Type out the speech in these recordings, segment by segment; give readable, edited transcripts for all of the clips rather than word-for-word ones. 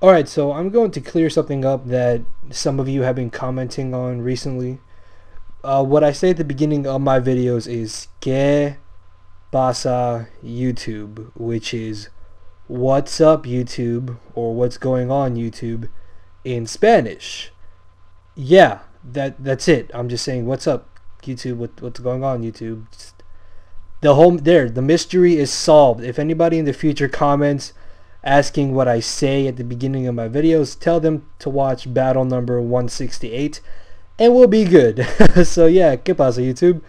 Alright, so I'm going to clear something up that some of you have been commenting on recently. What I say at the beginning of my videos is ¿Qué pasa YouTube? Which is what's up YouTube, or what's going on YouTube in Spanish. Yeah, that's it. I'm just saying what's up YouTube, what's going on YouTube. The mystery is solved. If anybody in the future comments asking what I say at the beginning of my videos, tell them to watch battle number 168 and we'll be good. So yeah, ¿Qué pasa YouTube?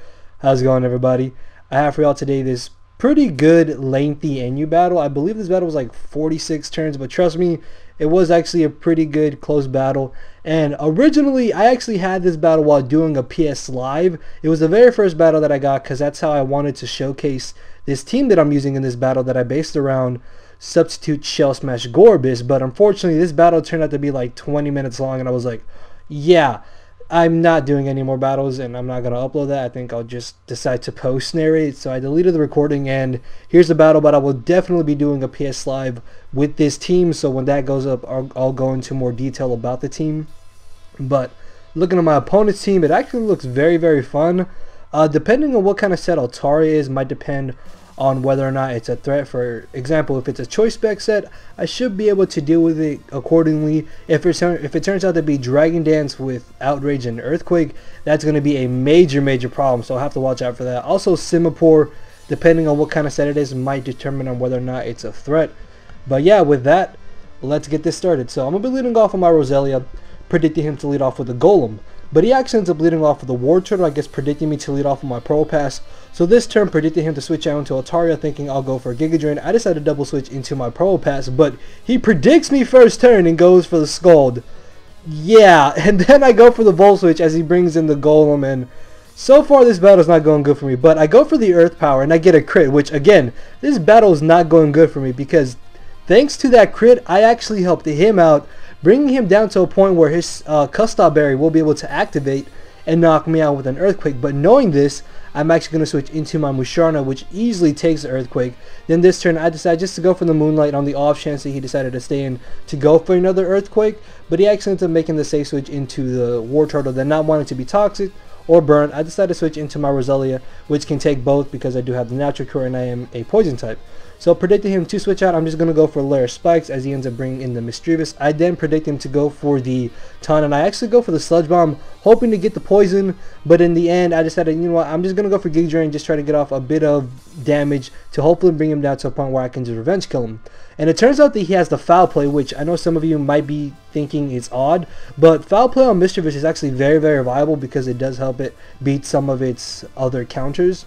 How's it going, everybody? I have for y'all today this pretty good lengthy NU battle. I believe this battle was like 46 turns, but trust me, it was actually a pretty good close battle. And originally I actually had this battle while doing a PS Live. It was the very first battle that I got because that's how I wanted to showcase this team that I'm using in this battle that I based around Substitute Shell Smash Gorbis. But unfortunately this battle turned out to be like 20 minutes long, and I was like, yeah, I'm not doing any more battles and I'm not going to upload that. I think I'll just decide to post narrate. So I deleted the recording, and here's the battle, but I will definitely be doing a PS Live with this team. So when that goes up, I'll go into more detail about the team. But looking at my opponent's team, it actually looks very, very fun. Depending on what kind of set Altaria is, might depend on whether or not it's a threat. For example, if it's a choice spec set, I should be able to deal with it accordingly. If it turns out to be Dragon Dance with Outrage and Earthquake, that's going to be a major problem, so I'll have to watch out for that. Also, Singapore, depending on what kind of set it is, might determine on whether or not it's a threat. But yeah, with that, let's get this started. So I'm going to be leading off with my Roselia, predicting him to lead off with a Golem. But he actually ends up leading off with a War Turtle, I guess predicting me to lead off with my Pro Pass. So this turn predicted him to switch out into Altaria, thinking I'll go for a Giga Drain. I decided to double switch into my Pro Pass, but he predicts me first turn and goes for the Scald. Yeah, and then I go for the Volt Switch as he brings in the Golem, and so far this battle is not going good for me. But I go for the Earth Power and I get a crit, which again, this battle is not going good for me because thanks to that crit, I actually helped him out, bringing him down to a point where his Custard Berry will be able to activate and knock me out with an Earthquake. But knowing this, I'm actually going to switch into my Musharna, which easily takes the Earthquake. Then this turn, I decided just to go for the Moonlight on the off chance that he decided to stay in to go for another Earthquake. But he actually ended up making the safe switch into the War Turtle, then not wanting to be toxic or burnt. I decided to switch into my Roselia, which can take both because I do have the Natural Cure and I am a Poison type. So predicting him to switch out, I'm just going to go for Layer Spikes as he ends up bringing in the Mischievous. I then predict him to go for the Taunt, and I actually go for the Sludge Bomb, hoping to get the Poison, but in the end I decided, you know what, I'm just going to go for Giga Drain, just try to get off a bit of damage to hopefully bring him down to a point where I can just revenge kill him. And it turns out that he has the Foul Play, which I know some of you might be thinking is odd, but Foul Play on Mischievous is actually very, very viable because it does help it beat some of its other counters.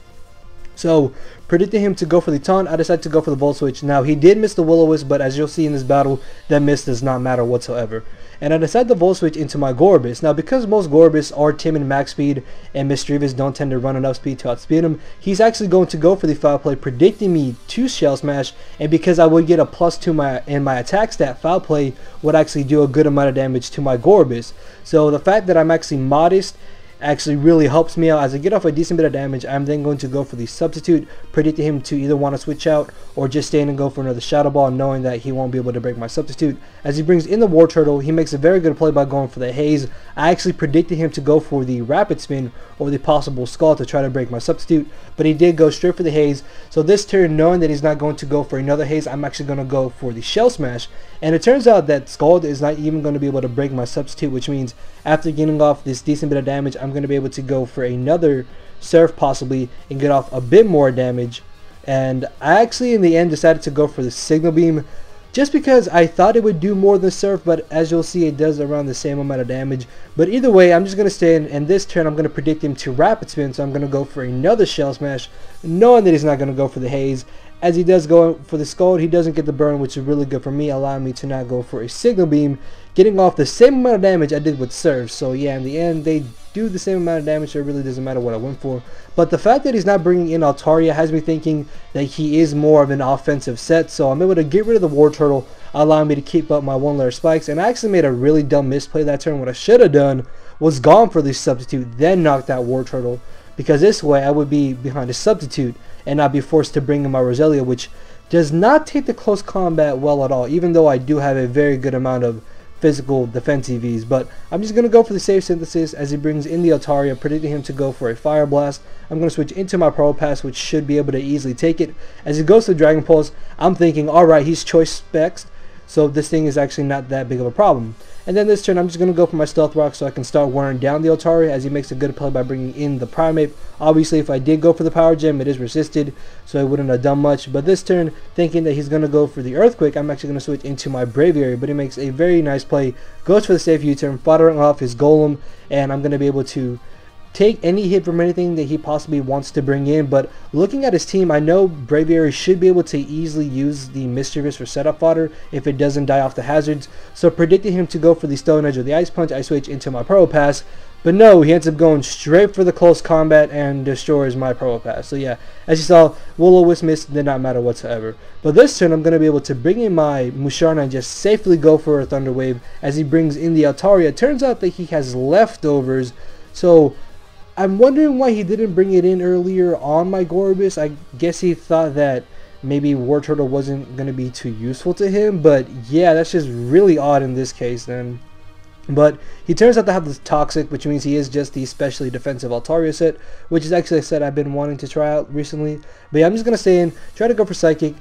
So, predicting him to go for the Taunt, I decided to go for the Volt Switch. Now, he did miss the Will-O-Wisp, but as you'll see in this battle, that miss does not matter whatsoever. And I decided to Volt Switch into my Gorbis. Now, because most Gorbis are timid max speed, and Mischievous don't tend to run enough speed to outspeed him, he's actually going to go for the Foul Play, predicting me to Shell Smash, and because I would get a +2 in my attack stat, Foul Play would actually do a good amount of damage to my Gorbis. So, the fact that I'm actually modest actually really helps me out. As I get off a decent bit of damage, I'm then going to go for the Substitute, predicting him to either want to switch out or just stay in and go for another Shadow Ball, knowing that he won't be able to break my Substitute. As he brings in the War Turtle, he makes a very good play by going for the Haze. I actually predicted him to go for the Rapid Spin or the possible Skull to try to break my Substitute, but he did go straight for the Haze. So this turn, knowing that he's not going to go for another Haze, I'm actually going to go for the Shell Smash. And it turns out that Scald is not even going to be able to break my Substitute, which means after getting off this decent bit of damage, I'm going to be able to go for another Surf possibly and get off a bit more damage. And I actually in the end decided to go for the Signal Beam just because I thought it would do more than Surf, but as you'll see it does around the same amount of damage. But either way, I'm just going to stay in, and this turn I'm going to predict him to Rapid Spin, so I'm going to go for another Shell Smash, knowing that he's not going to go for the Haze. As he does go for the Scald, he doesn't get the burn, which is really good for me, allowing me to not go for a Signal Beam, getting off the same amount of damage I did with Surf. So yeah, in the end, they do the same amount of damage, so it really doesn't matter what I went for. But the fact that he's not bringing in Altaria has me thinking that he is more of an offensive set, so I'm able to get rid of the War Turtle, allowing me to keep up my 1-layer spikes. And I actually made a really dumb misplay that turn. What I should have done was gone for the Substitute, then knocked out War Turtle, because this way I would be behind a Substitute and not be forced to bring in my Roselia, which does not take the close combat well at all, even though I do have a very good amount of physical defense EVs. But I'm just going to go for the safe synthesis as he brings in the Altaria, predicting him to go for a Fire Blast. I'm going to switch into my Pro Pass, which should be able to easily take it. As he goes to Dragon Pulse, I'm thinking, alright, he's choice specs, so this thing is actually not that big of a problem. And then this turn, I'm just going to go for my Stealth Rock so I can start wearing down the Altaria as he makes a good play by bringing in the Primeape. Obviously, if I did go for the Power Gem, it is resisted, so it wouldn't have done much. But this turn, thinking that he's going to go for the Earthquake, I'm actually going to switch into my Braviary. But he makes a very nice play, goes for the safe U-turn, firing off his Golem, and I'm going to be able to take any hit from anything that he possibly wants to bring in. But looking at his team, I know Braviary should be able to easily use the Mischievous for setup fodder if it doesn't die off the hazards. So predicting him to go for the Stone Edge or the Ice Punch, I switch into my Pro Pass. But no, he ends up going straight for the close combat and destroys my Pro Pass. So yeah, as you saw, Will-O-Wisp miss did not matter whatsoever. But this turn, I'm going to be able to bring in my Musharna and just safely go for a Thunder Wave as he brings in the Altaria. It turns out that he has leftovers, so I'm wondering why he didn't bring it in earlier on my Gorbis. I guess he thought that maybe War Turtle wasn't going to be too useful to him. But yeah, that's just really odd in this case then. But he turns out to have the Toxic, which means he is just the specially defensive Altaria set, which is actually a set I've been wanting to try out recently. But yeah, I'm just going to stay in, try to go for Psychic.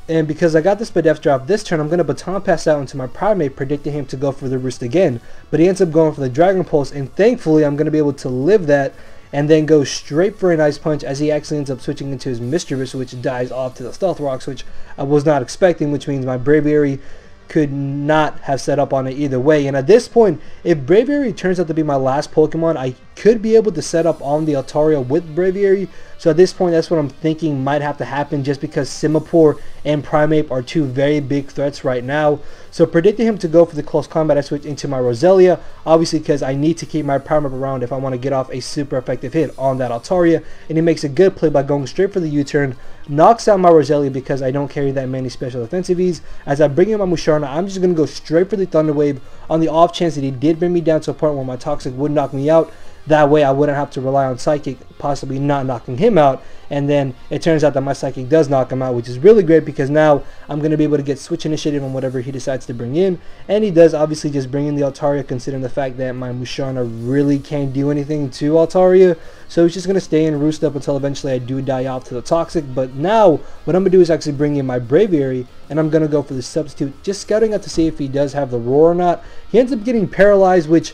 And because I got this Spadef drop this turn, I'm going to Baton Pass out into my Primeape, predicting him to go for the Roost again. But he ends up going for the Dragon Pulse, and thankfully I'm going to be able to live that and then go straight for an Ice Punch as he actually ends up switching into his Mischievous, which dies off to the Stealth Rocks, which I was not expecting, which means my Braviary could not have set up on it either way. And at this point, if Braviary turns out to be my last Pokemon, I could be able to set up on the Altaria with Braviary. So at this point, that's what I'm thinking might have to happen, just because Simipour and Primeape are two very big threats right now. So predicting him to go for the close combat, I switch into my Roselia, obviously because I need to keep my Primeape around if I want to get off a super effective hit on that Altaria. And he makes a good play by going straight for the U-turn, knocks out my Roselia because I don't carry that many special defensive E's. As I bring in my Musharna, I'm just going to go straight for the Thunder Wave on the off chance that he did bring me down to a point where my Toxic would knock me out. That way I wouldn't have to rely on Psychic possibly not knocking him out. And then it turns out that my Psychic does knock him out, which is really great because now I'm going to be able to get switch initiative on whatever he decides to bring in. And he does obviously just bring in the Altaria, considering the fact that my Musharna really can't do anything to Altaria. So he's just going to stay and roost up until eventually I do die off to the Toxic. But now what I'm going to do is actually bring in my Braviary, and I'm going to go for the substitute, just scouting out to see if he does have the Roar or not. He ends up getting paralyzed, which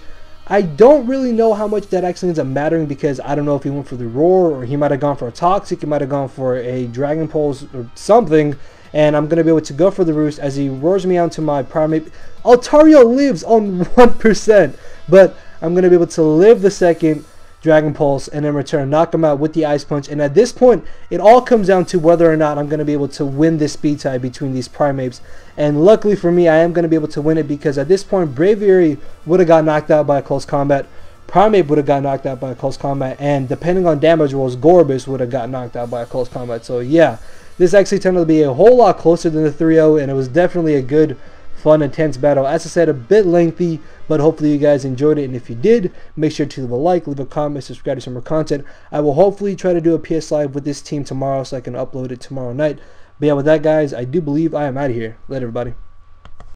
I don't really know how much that actually ends up mattering, because I don't know if he went for the Roar or he might have gone for a Toxic, he might have gone for a Dragon Pulse or something. And I'm going to be able to go for the Roost as he roars me out to my Primeape. Altaria lives on 1%, but I'm going to be able to live the second Dragon Pulse and in return knock him out with the Ice Punch. And at this point, it all comes down to whether or not I'm going to be able to win this speed tie between these Primeapes. And luckily for me, I am going to be able to win it, because at this point, Braviary would have got knocked out by a close combat, Primeape would have got knocked out by a close combat, and depending on damage rolls, Gorbis would have got knocked out by a close combat. So yeah, this actually turned out to be a whole lot closer than the 3-0, and it was definitely a good, fun, intense battle. As I said, a bit lengthy, but hopefully you guys enjoyed it. And if you did, make sure to leave a like, leave a comment, subscribe to some more content. I will hopefully try to do a PS Live with this team tomorrow so I can upload it tomorrow night. But yeah, with that, guys, I do believe I am out of here. Later, everybody.